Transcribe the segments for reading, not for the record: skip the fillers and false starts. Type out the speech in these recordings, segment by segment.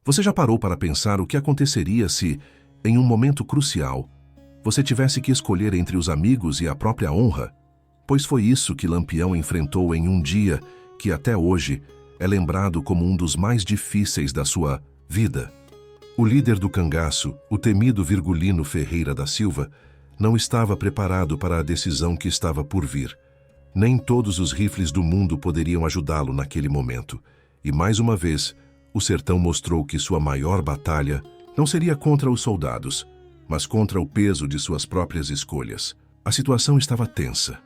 Você já parou para pensar o que aconteceria se, em um momento crucial, você tivesse que escolher entre os amigos e a própria honra? Pois foi isso que Lampião enfrentou em um dia que, até hoje, é lembrado como um dos mais difíceis da sua vida. O líder do cangaço, o temido Virgulino Ferreira da Silva, não estava preparado para a decisão que estava por vir. Nem todos os rifles do mundo poderiam ajudá-lo naquele momento. E mais uma vez, o sertão mostrou que sua maior batalha não seria contra os soldados, mas contra o peso de suas próprias escolhas. A situação estava tensa.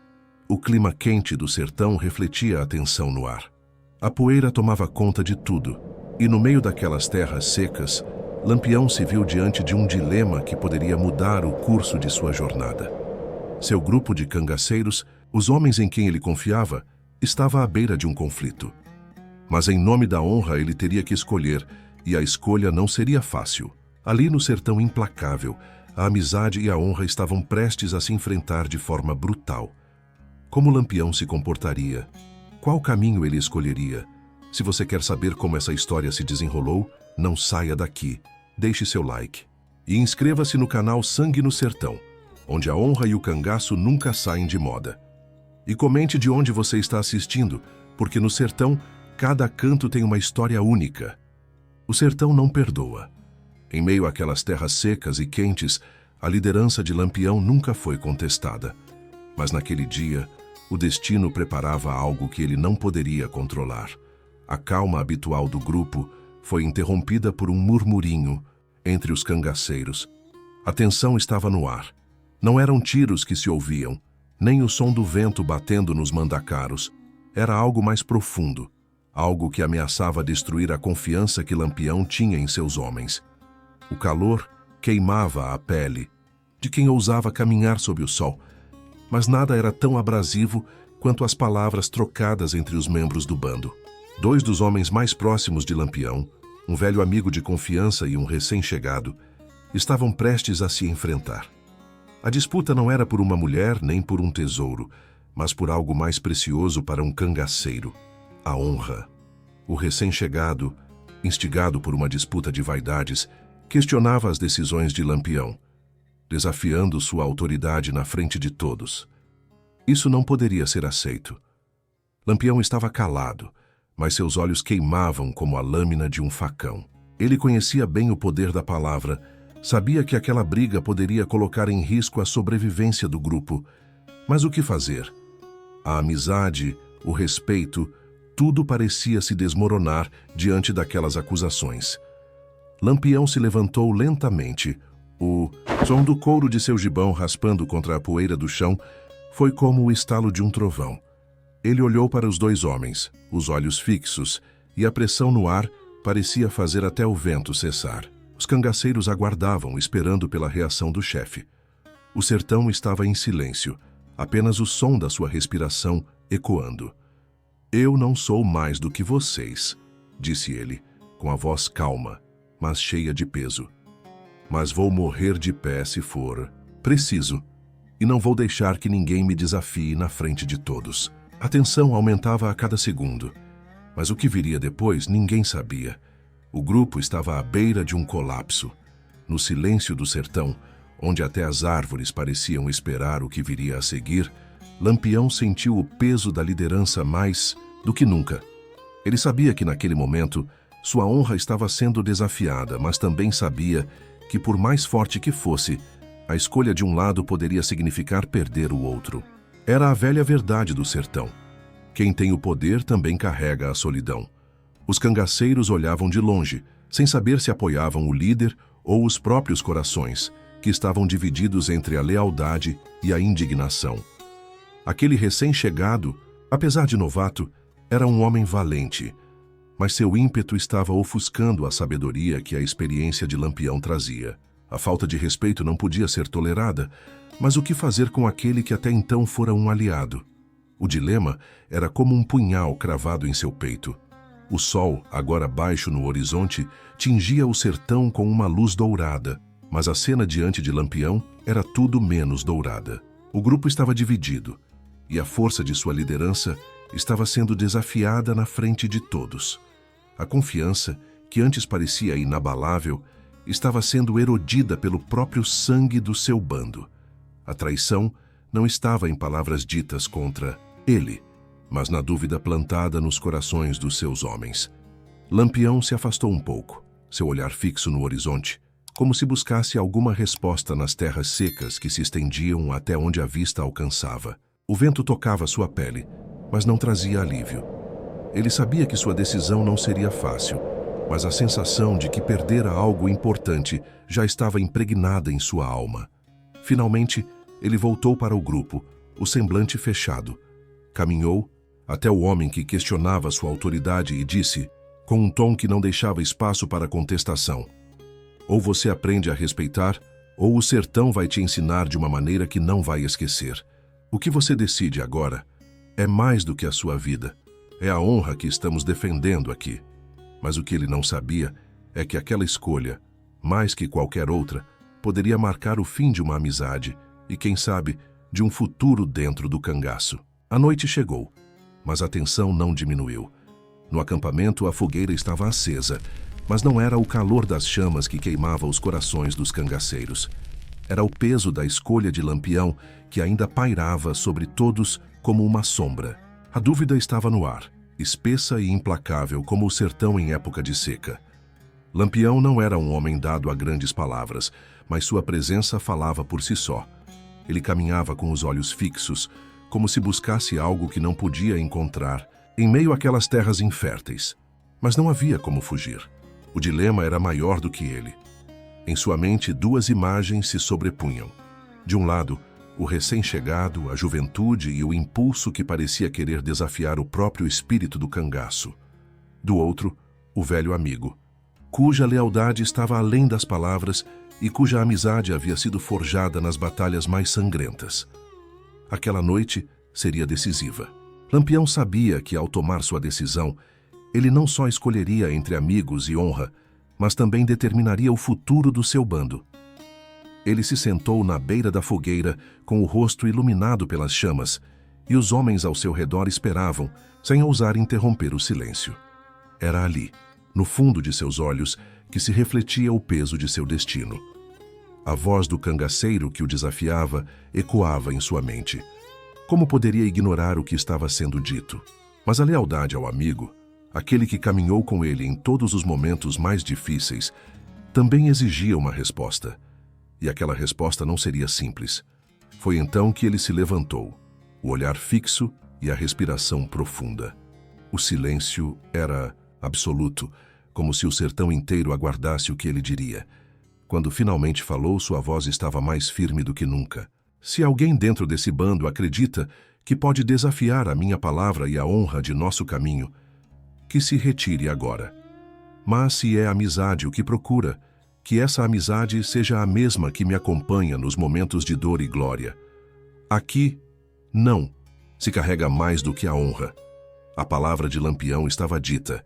O clima quente do sertão refletia a tensão no ar. A poeira tomava conta de tudo, e no meio daquelas terras secas, Lampião se viu diante de um dilema que poderia mudar o curso de sua jornada. Seu grupo de cangaceiros, os homens em quem ele confiava, estava à beira de um conflito. Mas em nome da honra ele teria que escolher, e a escolha não seria fácil. Ali no sertão implacável, a amizade e a honra estavam prestes a se enfrentar de forma brutal. Como Lampião se comportaria? Qual caminho ele escolheria? Se você quer saber como essa história se desenrolou, não saia daqui. Deixe seu like. E inscreva-se no canal Sangue no Sertão, onde a honra e o cangaço nunca saem de moda. E comente de onde você está assistindo, porque no sertão, cada canto tem uma história única. O sertão não perdoa. Em meio àquelas terras secas e quentes, a liderança de Lampião nunca foi contestada. Mas naquele dia, o destino preparava algo que ele não poderia controlar. A calma habitual do grupo foi interrompida por um murmurinho entre os cangaceiros. A tensão estava no ar. Não eram tiros que se ouviam, nem o som do vento batendo nos mandacaros. Era algo mais profundo, algo que ameaçava destruir a confiança que Lampião tinha em seus homens. O calor queimava a pele de quem ousava caminhar sob o sol, mas nada era tão abrasivo quanto as palavras trocadas entre os membros do bando. Dois dos homens mais próximos de Lampião, um velho amigo de confiança e um recém-chegado, estavam prestes a se enfrentar. A disputa não era por uma mulher nem por um tesouro, mas por algo mais precioso para um cangaceiro: a honra. O recém-chegado, instigado por uma disputa de vaidades, questionava as decisões de Lampião, desafiando sua autoridade na frente de todos. Isso não poderia ser aceito. Lampião estava calado, mas seus olhos queimavam como a lâmina de um facão. Ele conhecia bem o poder da palavra, sabia que aquela briga poderia colocar em risco a sobrevivência do grupo. Mas o que fazer? A amizade, o respeito, tudo parecia se desmoronar diante daquelas acusações. Lampião se levantou lentamente. O som do couro de seu gibão raspando contra a poeira do chão foi como o estalo de um trovão. Ele olhou para os dois homens, os olhos fixos, e a pressão no ar parecia fazer até o vento cessar. Os cangaceiros aguardavam, esperando pela reação do chefe. O sertão estava em silêncio, apenas o som da sua respiração ecoando. "Eu não sou mais do que vocês", disse ele, com a voz calma, mas cheia de peso. "Mas vou morrer de pé se for preciso, e não vou deixar que ninguém me desafie na frente de todos." A tensão aumentava a cada segundo, mas o que viria depois ninguém sabia. O grupo estava à beira de um colapso. No silêncio do sertão, onde até as árvores pareciam esperar o que viria a seguir, Lampião sentiu o peso da liderança mais do que nunca. Ele sabia que naquele momento sua honra estava sendo desafiada, mas também sabia que, por mais forte que fosse, a escolha de um lado poderia significar perder o outro. Era a velha verdade do sertão. Quem tem o poder também carrega a solidão. Os cangaceiros olhavam de longe, sem saber se apoiavam o líder ou os próprios corações, que estavam divididos entre a lealdade e a indignação. Aquele recém-chegado, apesar de novato, era um homem valente, mas seu ímpeto estava ofuscando a sabedoria que a experiência de Lampião trazia. A falta de respeito não podia ser tolerada, mas o que fazer com aquele que até então fora um aliado? O dilema era como um punhal cravado em seu peito. O sol, agora baixo no horizonte, tingia o sertão com uma luz dourada, mas a cena diante de Lampião era tudo menos dourada. O grupo estava dividido, e a força de sua liderança estava sendo desafiada na frente de todos. A confiança que antes parecia inabalável, estava sendo erodida pelo próprio sangue do seu bando. A traição não estava em palavras ditas contra ele, mas na dúvida plantada nos corações dos seus homens. Lampião se afastou um pouco, seu olhar fixo no horizonte, como se buscasse alguma resposta nas terras secas que se estendiam até onde a vista alcançava. O vento tocava sua pele, mas não trazia alívio. Ele sabia que sua decisão não seria fácil, mas a sensação de que perdera algo importante já estava impregnada em sua alma. Finalmente, ele voltou para o grupo, o semblante fechado. Caminhou até o homem que questionava sua autoridade e disse, com um tom que não deixava espaço para contestação: ou você aprende a respeitar, ou o sertão vai te ensinar de uma maneira que não vai esquecer. O que você decide agora é mais do que a sua vida. É a honra que estamos defendendo aqui. Mas o que ele não sabia é que aquela escolha, mais que qualquer outra, poderia marcar o fim de uma amizade e, quem sabe, de um futuro dentro do cangaço. A noite chegou, mas a tensão não diminuiu. No acampamento, a fogueira estava acesa, mas não era o calor das chamas que queimava os corações dos cangaceiros. Era o peso da escolha de Lampião que ainda pairava sobre todos como uma sombra. A dúvida estava no ar, espessa e implacável como o sertão em época de seca. Lampião não era um homem dado a grandes palavras, mas sua presença falava por si só. Ele caminhava com os olhos fixos, como se buscasse algo que não podia encontrar, em meio àquelas terras inférteis. Mas não havia como fugir. O dilema era maior do que ele. Em sua mente, duas imagens se sobrepunham. De um lado, o recém-chegado, a juventude e o impulso que parecia querer desafiar o próprio espírito do cangaço. Do outro, o velho amigo, cuja lealdade estava além das palavras e cuja amizade havia sido forjada nas batalhas mais sangrentas. Aquela noite seria decisiva. Lampião sabia que, ao tomar sua decisão, ele não só escolheria entre amigos e honra, mas também determinaria o futuro do seu bando. Ele se sentou na beira da fogueira, com o rosto iluminado pelas chamas, e os homens ao seu redor esperavam, sem ousar interromper o silêncio. Era ali, no fundo de seus olhos, que se refletia o peso de seu destino. A voz do cangaceiro que o desafiava ecoava em sua mente. Como poderia ignorar o que estava sendo dito? Mas a lealdade ao amigo, aquele que caminhou com ele em todos os momentos mais difíceis, também exigia uma resposta. E aquela resposta não seria simples. Foi então que ele se levantou, o olhar fixo e a respiração profunda. O silêncio era absoluto, como se o sertão inteiro aguardasse o que ele diria. Quando finalmente falou, sua voz estava mais firme do que nunca. Se alguém dentro desse bando acredita que pode desafiar a minha palavra e a honra de nosso caminho, que se retire agora. Mas se é amizade o que procura, que essa amizade seja a mesma que me acompanha nos momentos de dor e glória. Aqui, não, se carrega mais do que a honra. A palavra de Lampião estava dita.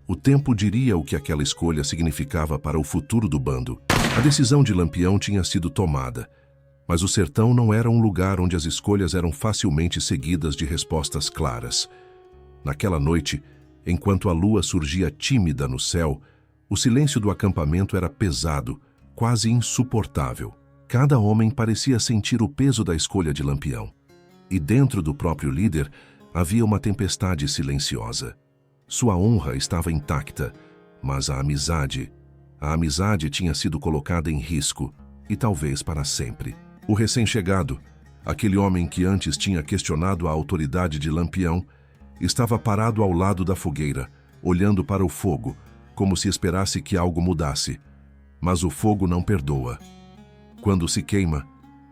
O tempo diria o que aquela escolha significava para o futuro do bando. A decisão de Lampião tinha sido tomada, mas o sertão não era um lugar onde as escolhas eram facilmente seguidas de respostas claras. Naquela noite, enquanto a lua surgia tímida no céu, o silêncio do acampamento era pesado, quase insuportável. Cada homem parecia sentir o peso da escolha de Lampião. E dentro do próprio líder havia uma tempestade silenciosa. Sua honra estava intacta, mas a amizade tinha sido colocada em risco, e talvez para sempre. O recém-chegado, aquele homem que antes tinha questionado a autoridade de Lampião, estava parado ao lado da fogueira, olhando para o fogo, como se esperasse que algo mudasse. Mas o fogo não perdoa. Quando se queima,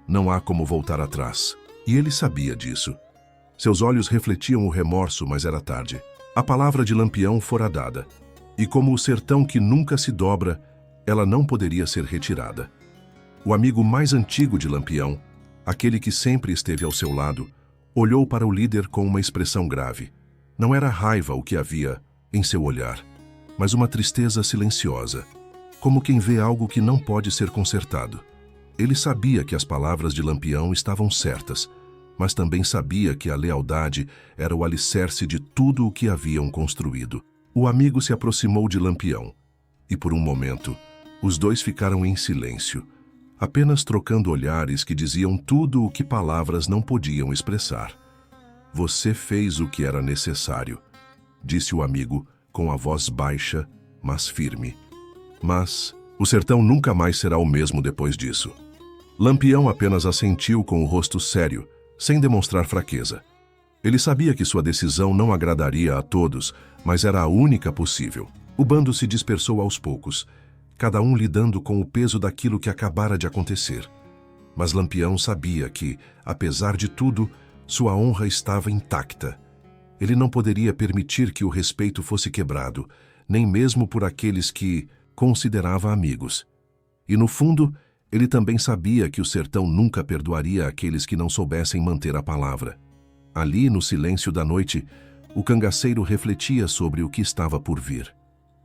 não há como voltar atrás. E ele sabia disso. Seus olhos refletiam o remorso, mas era tarde. A palavra de Lampião fora dada. E como o sertão que nunca se dobra, ela não poderia ser retirada. O amigo mais antigo de Lampião, aquele que sempre esteve ao seu lado, olhou para o líder com uma expressão grave. Não era raiva o que havia em seu olhar, mas uma tristeza silenciosa, como quem vê algo que não pode ser consertado. Ele sabia que as palavras de Lampião estavam certas, mas também sabia que a lealdade era o alicerce de tudo o que haviam construído. O amigo se aproximou de Lampião, E por um momento, os dois ficaram em silêncio, apenas trocando olhares que diziam tudo o que palavras não podiam expressar. Você fez o que era necessário, disse o amigo com a voz baixa, mas firme. Mas o sertão nunca mais será o mesmo depois disso. Lampião apenas assentiu com o rosto sério, sem demonstrar fraqueza. Ele sabia que sua decisão não agradaria a todos, mas era a única possível. O bando se dispersou aos poucos, cada um lidando com o peso daquilo que acabara de acontecer. Mas Lampião sabia que, apesar de tudo, sua honra estava intacta. Ele não poderia permitir que o respeito fosse quebrado, nem mesmo por aqueles que considerava amigos. E no fundo, ele também sabia que o sertão nunca perdoaria aqueles que não soubessem manter a palavra. Ali, no silêncio da noite, o cangaceiro refletia sobre o que estava por vir.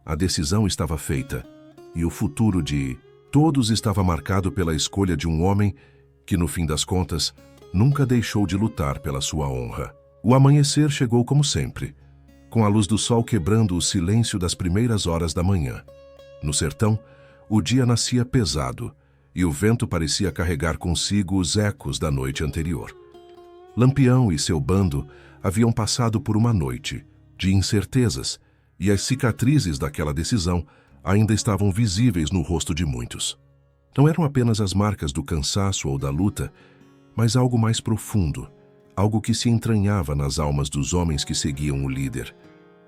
A decisão estava feita, e o futuro de todos estava marcado pela escolha de um homem que, no fim das contas, nunca deixou de lutar pela sua honra. O amanhecer chegou como sempre, com a luz do sol quebrando o silêncio das primeiras horas da manhã. No sertão, o dia nascia pesado, e o vento parecia carregar consigo os ecos da noite anterior. Lampião e seu bando haviam passado por uma noite de incertezas, e as cicatrizes daquela decisão ainda estavam visíveis no rosto de muitos. Não eram apenas as marcas do cansaço ou da luta, mas algo mais profundo, algo que se entranhava nas almas dos homens que seguiam o líder.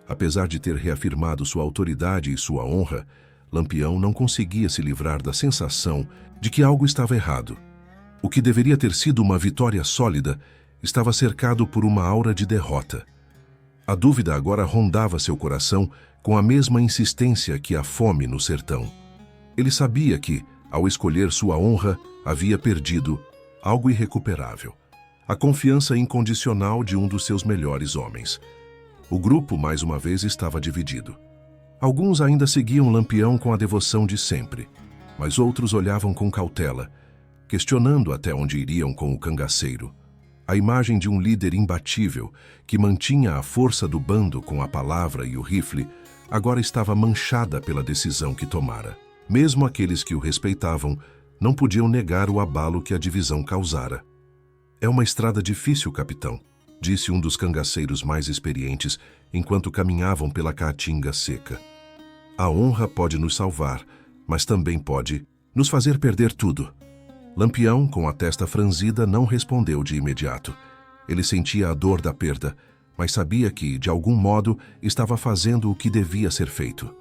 Apesar de ter reafirmado sua autoridade e sua honra, Lampião não conseguia se livrar da sensação de que algo estava errado. O que deveria ter sido uma vitória sólida estava cercado por uma aura de derrota. A dúvida agora rondava seu coração com a mesma insistência que a fome no sertão. Ele sabia que, ao escolher sua honra, havia perdido algo irrecuperável: a confiança incondicional de um dos seus melhores homens. O grupo, mais uma vez, estava dividido. Alguns ainda seguiam Lampião com a devoção de sempre, mas outros olhavam com cautela, questionando até onde iriam com o cangaceiro. A imagem de um líder imbatível, que mantinha a força do bando com a palavra e o rifle, agora estava manchada pela decisão que tomara. Mesmo aqueles que o respeitavam não podiam negar o abalo que a divisão causara. "É uma estrada difícil, capitão", disse um dos cangaceiros mais experientes enquanto caminhavam pela caatinga seca. "A honra pode nos salvar, mas também pode nos fazer perder tudo." Lampião, com a testa franzida, não respondeu de imediato. Ele sentia a dor da perda, mas sabia que, de algum modo, estava fazendo o que devia ser feito.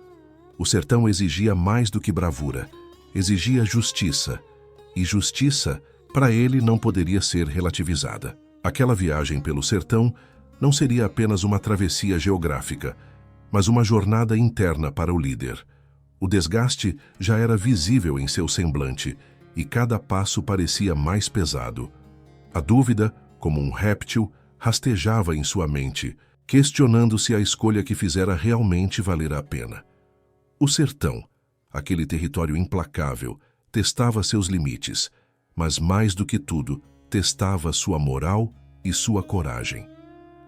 O sertão exigia mais do que bravura, exigia justiça, e justiça, para ele, não poderia ser relativizada. Aquela viagem pelo sertão não seria apenas uma travessia geográfica, mas uma jornada interna para o líder. O desgaste já era visível em seu semblante, e cada passo parecia mais pesado. A dúvida, como um réptil, rastejava em sua mente, questionando se a escolha que fizera realmente valera a pena. O sertão, aquele território implacável, testava seus limites, mas mais do que tudo, testava sua moral e sua coragem.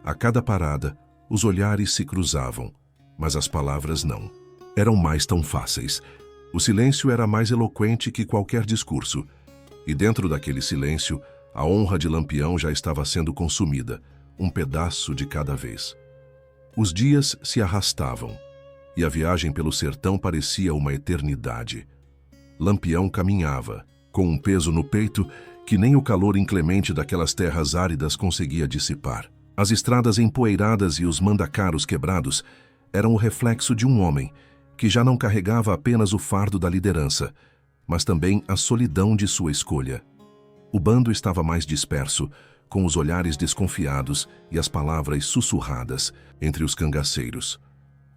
A cada parada, os olhares se cruzavam, mas as palavras não. Eram mais tão fáceis. O silêncio era mais eloquente que qualquer discurso, e dentro daquele silêncio, a honra de Lampião já estava sendo consumida, um pedaço de cada vez. Os dias se arrastavam, e a viagem pelo sertão parecia uma eternidade. Lampião caminhava, com um peso no peito que nem o calor inclemente daquelas terras áridas conseguia dissipar. As estradas empoeiradas e os mandacaros quebrados eram o reflexo de um homem que já não carregava apenas o fardo da liderança, mas também a solidão de sua escolha. O bando estava mais disperso, com os olhares desconfiados e as palavras sussurradas entre os cangaceiros.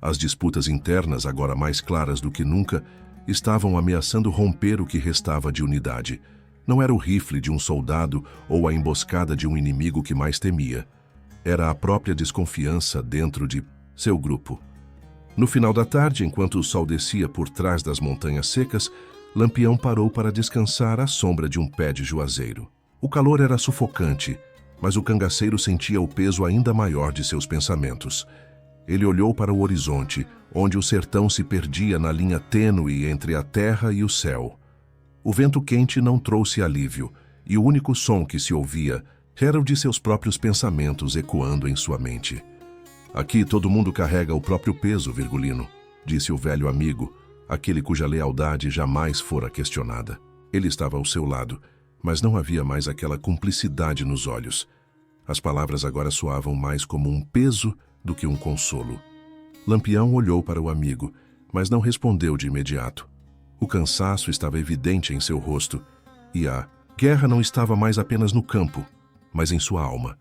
As disputas internas, agora mais claras do que nunca, estavam ameaçando romper o que restava de unidade. Não era o rifle de um soldado ou a emboscada de um inimigo que mais temia. Era a própria desconfiança dentro de seu grupo. No final da tarde, enquanto o sol descia por trás das montanhas secas, Lampião parou para descansar à sombra de um pé de juazeiro. O calor era sufocante, mas o cangaceiro sentia o peso ainda maior de seus pensamentos. Ele olhou para o horizonte, onde o sertão se perdia na linha tênue entre a terra e o céu. O vento quente não trouxe alívio, e o único som que se ouvia era o de seus próprios pensamentos ecoando em sua mente. Aqui todo mundo carrega o próprio peso, Virgulino, disse o velho amigo, aquele cuja lealdade jamais fora questionada. Ele estava ao seu lado, mas não havia mais aquela cumplicidade nos olhos. As palavras agora soavam mais como um peso do que um consolo. Lampião olhou para o amigo, mas não respondeu de imediato. O cansaço estava evidente em seu rosto, e a guerra não estava mais apenas no campo, mas em sua alma.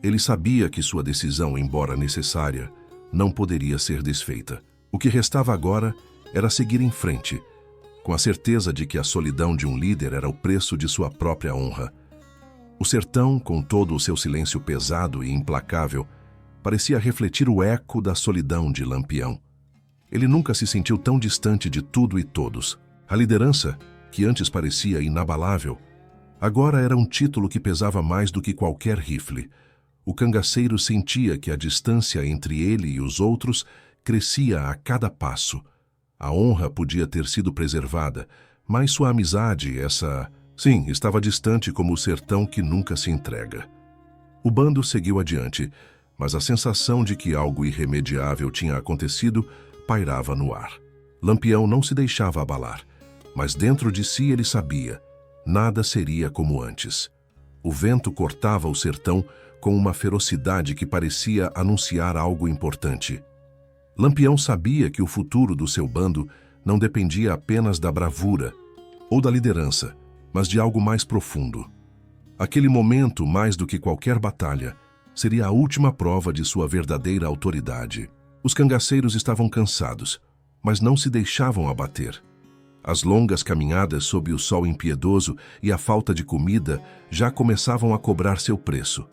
Ele sabia que sua decisão, embora necessária, não poderia ser desfeita. O que restava agora era seguir em frente, com a certeza de que a solidão de um líder era o preço de sua própria honra. O sertão, com todo o seu silêncio pesado e implacável, parecia refletir o eco da solidão de Lampião. Ele nunca se sentiu tão distante de tudo e todos. A liderança, que antes parecia inabalável, agora era um título que pesava mais do que qualquer rifle. O cangaceiro sentia que a distância entre ele e os outros crescia a cada passo. A honra podia ter sido preservada, mas sua amizade, sim, estava distante como o sertão que nunca se entrega. O bando seguiu adiante, mas a sensação de que algo irremediável tinha acontecido pairava no ar. Lampião não se deixava abalar, mas dentro de si ele sabia, nada seria como antes. O vento cortava o sertão com uma ferocidade que parecia anunciar algo importante. Lampião sabia que o futuro do seu bando não dependia apenas da bravura ou da liderança, mas de algo mais profundo. Aquele momento, mais do que qualquer batalha, seria a última prova de sua verdadeira autoridade. Os cangaceiros estavam cansados, mas não se deixavam abater. As longas caminhadas sob o sol impiedoso e a falta de comida já começavam a cobrar seu preço.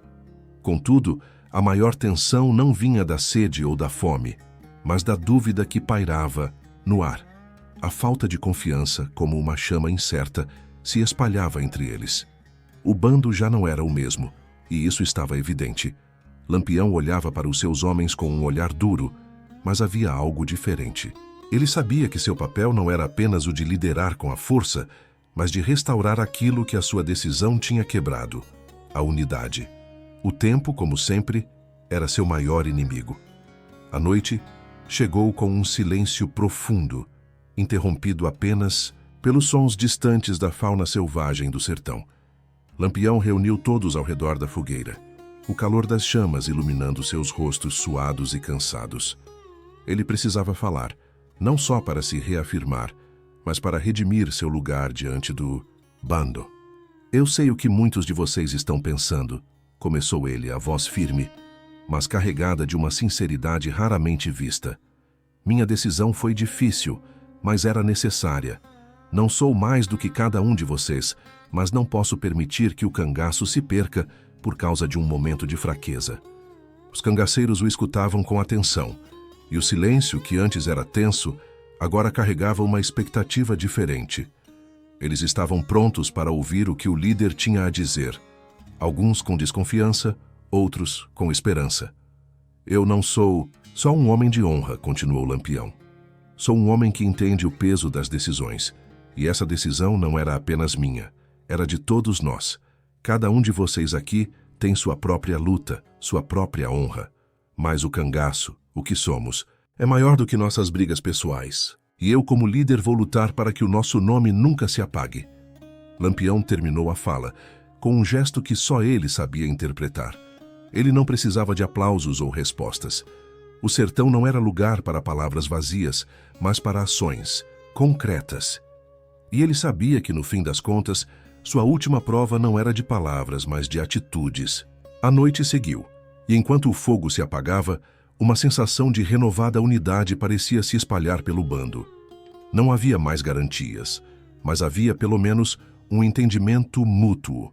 Contudo, a maior tensão não vinha da sede ou da fome, mas da dúvida que pairava no ar. A falta de confiança, como uma chama incerta, se espalhava entre eles. O bando já não era o mesmo, e isso estava evidente. Lampião olhava para os seus homens com um olhar duro, mas havia algo diferente. Ele sabia que seu papel não era apenas o de liderar com a força, mas de restaurar aquilo que a sua decisão tinha quebrado, a unidade. O tempo, como sempre, era seu maior inimigo. A noite chegou com um silêncio profundo, interrompido apenas pelos sons distantes da fauna selvagem do sertão. Lampião reuniu todos ao redor da fogueira, o calor das chamas iluminando seus rostos suados e cansados. Ele precisava falar, não só para se reafirmar, mas para redimir seu lugar diante do bando. Eu sei o que muitos de vocês estão pensando, começou ele, a voz firme, mas carregada de uma sinceridade raramente vista. Minha decisão foi difícil, mas era necessária. Não sou mais do que cada um de vocês, mas não posso permitir que o cangaço se perca por causa de um momento de fraqueza. Os cangaceiros o escutavam com atenção, e o silêncio, que antes era tenso, agora carregava uma expectativa diferente. Eles estavam prontos para ouvir o que o líder tinha a dizer, alguns com desconfiança, outros com esperança. Eu não sou só um homem de honra, continuou Lampião. Sou um homem que entende o peso das decisões, e essa decisão não era apenas minha, era de todos nós. Cada um de vocês aqui tem sua própria luta, sua própria honra. Mas o cangaço, o que somos, é maior do que nossas brigas pessoais. E eu, como líder, vou lutar para que o nosso nome nunca se apague. Lampião terminou a fala, com um gesto que só ele sabia interpretar. Ele não precisava de aplausos ou respostas. O sertão não era lugar para palavras vazias, mas para ações concretas. E ele sabia que, no fim das contas, sua última prova não era de palavras, mas de atitudes. A noite seguiu, e enquanto o fogo se apagava, uma sensação de renovada unidade parecia se espalhar pelo bando. Não havia mais garantias, mas havia pelo menos um entendimento mútuo.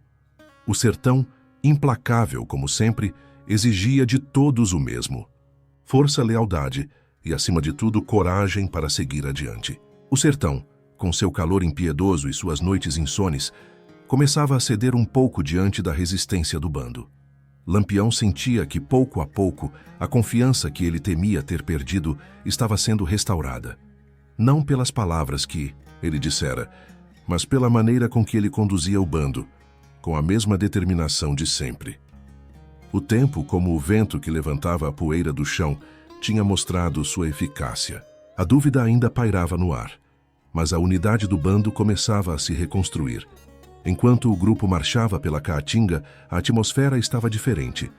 O sertão, implacável como sempre, exigia de todos o mesmo: força, lealdade e, acima de tudo, coragem para seguir adiante. O sertão, com seu calor impiedoso e suas noites insones, começava a ceder um pouco diante da resistência do bando. Lampião sentia que, pouco a pouco, a confiança que ele temia ter perdido estava sendo restaurada. Não pelas palavras que ele dissera, mas pela maneira com que ele conduzia o bando, com a mesma determinação de sempre. O tempo, como o vento que levantava a poeira do chão, tinha mostrado sua eficácia. A dúvida ainda pairava no ar, mas a unidade do bando começava a se reconstruir. Enquanto o grupo marchava pela Caatinga, a atmosfera estava diferente.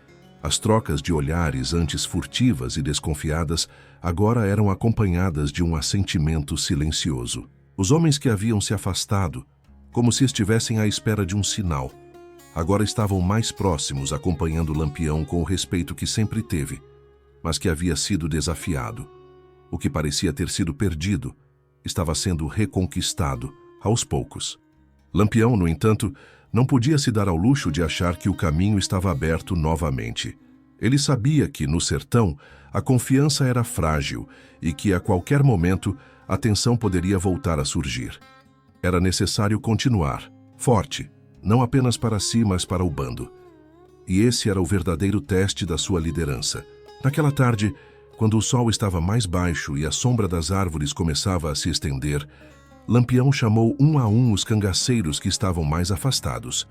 As trocas de olhares, antes furtivas e desconfiadas, agora eram acompanhadas de um assentimento silencioso. Os homens que haviam se afastado, como se estivessem à espera de um sinal, agora estavam mais próximos, acompanhando Lampião com o respeito que sempre teve, mas que havia sido desafiado. O que parecia ter sido perdido estava sendo reconquistado aos poucos. Lampião, no entanto, não podia se dar ao luxo de achar que o caminho estava aberto novamente. Ele sabia que, no sertão, a confiança era frágil e que, a qualquer momento, a tensão poderia voltar a surgir. Era necessário continuar, forte, não apenas para si, mas para o bando. E esse era o verdadeiro teste da sua liderança. Naquela tarde, quando o sol estava mais baixo e a sombra das árvores começava a se estender, Lampião chamou um a um os cangaceiros que estavam mais afastados.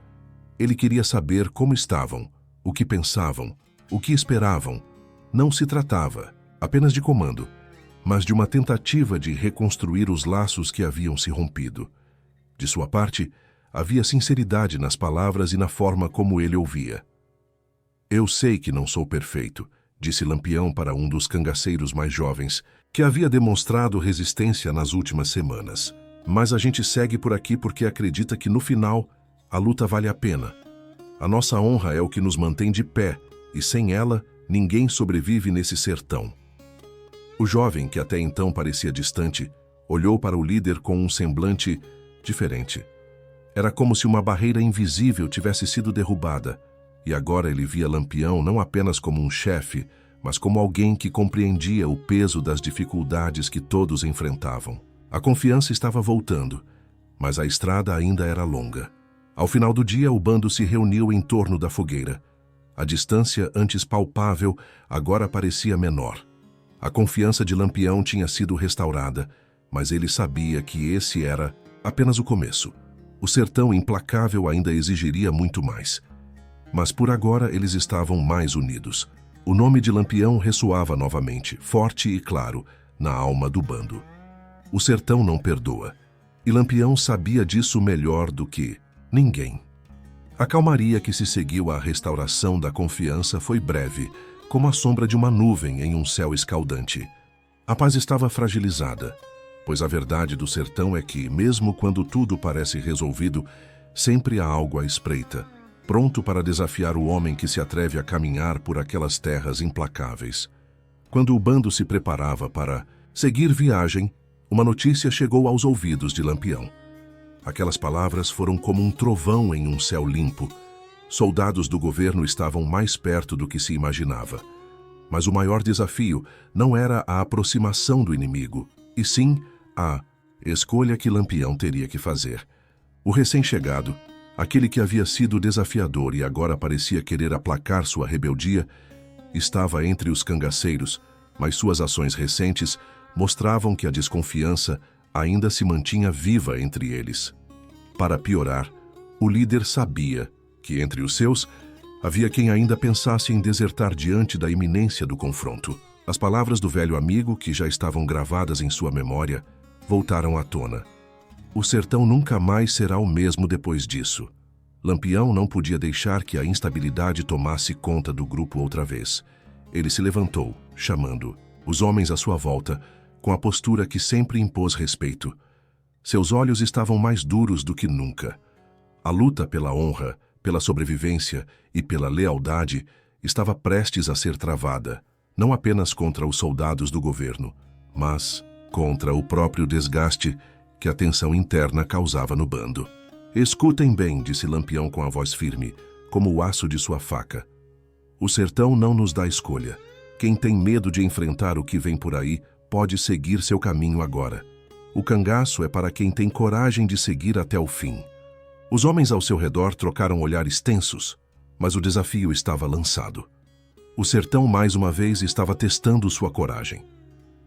Ele queria saber como estavam, o que pensavam, o que esperavam. Não se tratava apenas de comando, mas de uma tentativa de reconstruir os laços que haviam se rompido. De sua parte, havia sinceridade nas palavras e na forma como ele ouvia. "Eu sei que não sou perfeito", disse Lampião para um dos cangaceiros mais jovens, que havia demonstrado resistência nas últimas semanas. "Mas a gente segue por aqui porque acredita que, no final, a luta vale a pena. A nossa honra é o que nos mantém de pé, e sem ela, ninguém sobrevive nesse sertão." O jovem, que até então parecia distante, olhou para o líder com um semblante diferente. Era como se uma barreira invisível tivesse sido derrubada, e agora ele via Lampião não apenas como um chefe, mas como alguém que compreendia o peso das dificuldades que todos enfrentavam. A confiança estava voltando, mas a estrada ainda era longa. Ao final do dia, o bando se reuniu em torno da fogueira. A distância, antes palpável, agora parecia menor. A confiança de Lampião tinha sido restaurada, mas ele sabia que esse era apenas o começo. O sertão implacável ainda exigiria muito mais. Mas por agora eles estavam mais unidos. O nome de Lampião ressoava novamente, forte e claro, na alma do bando. O sertão não perdoa, e Lampião sabia disso melhor do que ninguém. A calmaria que se seguiu à restauração da confiança foi breve, como a sombra de uma nuvem em um céu escaldante. A paz estava fragilizada, pois a verdade do sertão é que, mesmo quando tudo parece resolvido, sempre há algo à espreita, pronto para desafiar o homem que se atreve a caminhar por aquelas terras implacáveis. Quando o bando se preparava para seguir viagem, uma notícia chegou aos ouvidos de Lampião. Aquelas palavras foram como um trovão em um céu limpo. Soldados do governo estavam mais perto do que se imaginava. Mas o maior desafio não era a aproximação do inimigo, e sim a escolha que Lampião teria que fazer. O recém-chegado, aquele que havia sido desafiador e agora parecia querer aplacar sua rebeldia, estava entre os cangaceiros, mas suas ações recentes mostravam que a desconfiança ainda se mantinha viva entre eles. Para piorar, o líder sabia que entre os seus havia quem ainda pensasse em desertar diante da iminência do confronto. As palavras do velho amigo, que já estavam gravadas em sua memória, voltaram à tona. O sertão nunca mais será o mesmo depois disso. Lampião não podia deixar que a instabilidade tomasse conta do grupo outra vez. Ele se levantou, chamando os homens à sua volta, com a postura que sempre impôs respeito. Seus olhos estavam mais duros do que nunca. A luta pela honra, pela sobrevivência e pela lealdade estava prestes a ser travada, não apenas contra os soldados do governo, mas contra o próprio desgaste que a tensão interna causava no bando. "Escutem bem", disse Lampião com a voz firme, como o aço de sua faca. "O sertão não nos dá escolha. Quem tem medo de enfrentar o que vem por aí pode seguir seu caminho agora. O cangaço é para quem tem coragem de seguir até o fim." Os homens ao seu redor trocaram olhares tensos. Mas o desafio estava lançado. O sertão mais uma vez estava testando sua coragem.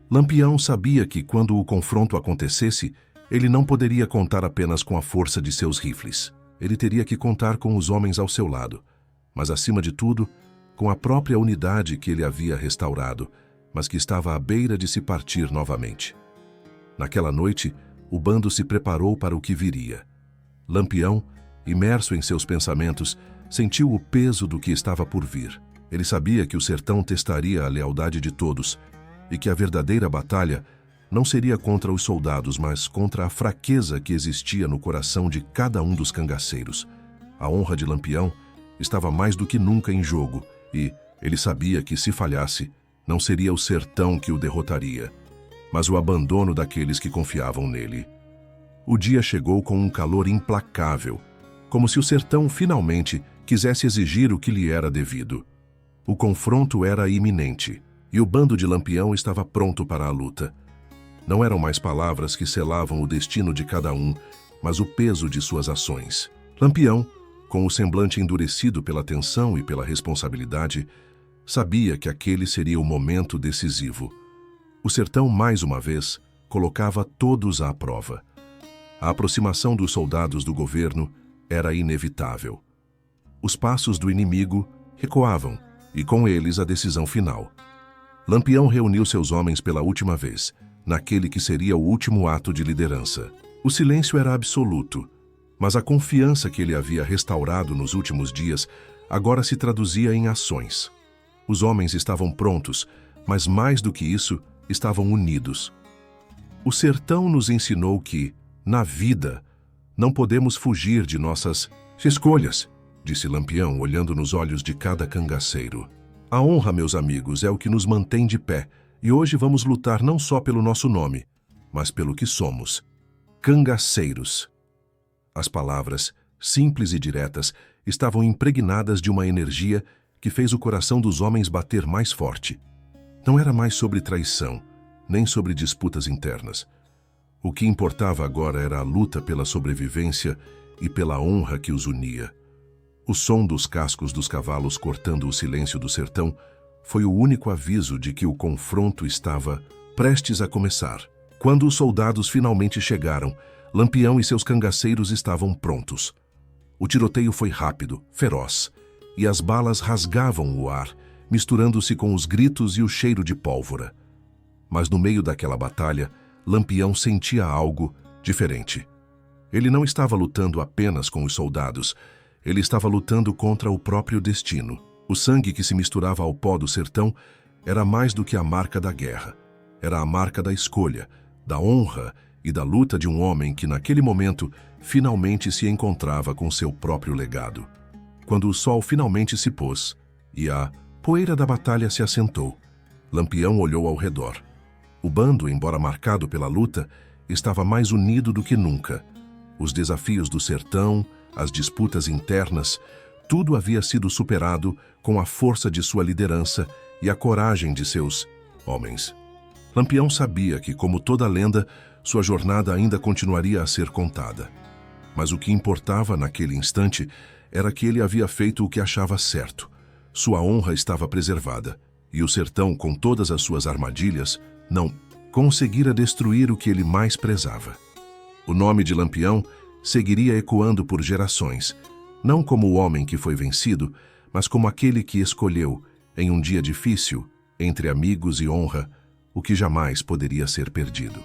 Lampião sabia que, quando o confronto acontecesse, ele não poderia contar apenas com a força de seus rifles. Ele teria que contar com os homens ao seu lado, mas, acima de tudo, com a própria unidade que ele havia restaurado, mas que estava à beira de se partir novamente. Naquela noite, o bando se preparou para o que viria. Lampião, imerso em seus pensamentos, sentiu o peso do que estava por vir. Ele sabia que o sertão testaria a lealdade de todos e que a verdadeira batalha não seria contra os soldados, mas contra a fraqueza que existia no coração de cada um dos cangaceiros. A honra de Lampião estava mais do que nunca em jogo e ele sabia que, se falhasse, não seria o sertão que o derrotaria, mas o abandono daqueles que confiavam nele. O dia chegou com um calor implacável, como se o sertão finalmente quisesse exigir o que lhe era devido. O confronto era iminente e o bando de Lampião estava pronto para a luta. Não eram mais palavras que selavam o destino de cada um, mas o peso de suas ações. Lampião, com o semblante endurecido pela tensão e pela responsabilidade, sabia que aquele seria o momento decisivo. O sertão, mais uma vez, colocava todos à prova. A aproximação dos soldados do governo era inevitável. Os passos do inimigo recuavam, e com eles a decisão final. Lampião reuniu seus homens pela última vez, naquele que seria o último ato de liderança. O silêncio era absoluto, mas a confiança que ele havia restaurado nos últimos dias agora se traduzia em ações. Os homens estavam prontos, mas mais do que isso, estavam unidos. O sertão nos ensinou que, na vida, não podemos fugir de nossas escolhas, disse Lampião, olhando nos olhos de cada cangaceiro. A honra, meus amigos, é o que nos mantém de pé, e hoje vamos lutar não só pelo nosso nome, mas pelo que somos. Cangaceiros. As palavras, simples e diretas, estavam impregnadas de uma energia que fez o coração dos homens bater mais forte. Não era mais sobre traição, nem sobre disputas internas. O que importava agora era a luta pela sobrevivência e pela honra que os unia. O som dos cascos dos cavalos cortando o silêncio do sertão foi o único aviso de que o confronto estava prestes a começar. Quando os soldados finalmente chegaram, Lampião e seus cangaceiros estavam prontos. O tiroteio foi rápido, feroz, e as balas rasgavam o ar, misturando-se com os gritos e o cheiro de pólvora. Mas no meio daquela batalha, Lampião sentia algo diferente. Ele não estava lutando apenas com os soldados, ele estava lutando contra o próprio destino. O sangue que se misturava ao pó do sertão era mais do que a marca da guerra. Era a marca da escolha, da honra e da luta de um homem que, naquele momento, finalmente se encontrava com seu próprio legado. Quando o sol finalmente se pôs e a poeira da batalha se assentou, Lampião olhou ao redor. O bando, embora marcado pela luta, estava mais unido do que nunca. Os desafios do sertão, as disputas internas, tudo havia sido superado com a força de sua liderança e a coragem de seus homens. Lampião sabia que, como toda lenda, sua jornada ainda continuaria a ser contada. Mas o que importava naquele instante era que ele havia feito o que achava certo. Sua honra estava preservada, e o sertão, com todas as suas armadilhas, não conseguira destruir o que ele mais prezava. O nome de Lampião seguiria ecoando por gerações, não como o homem que foi vencido, mas como aquele que escolheu, em um dia difícil, entre amigos e honra, o que jamais poderia ser perdido.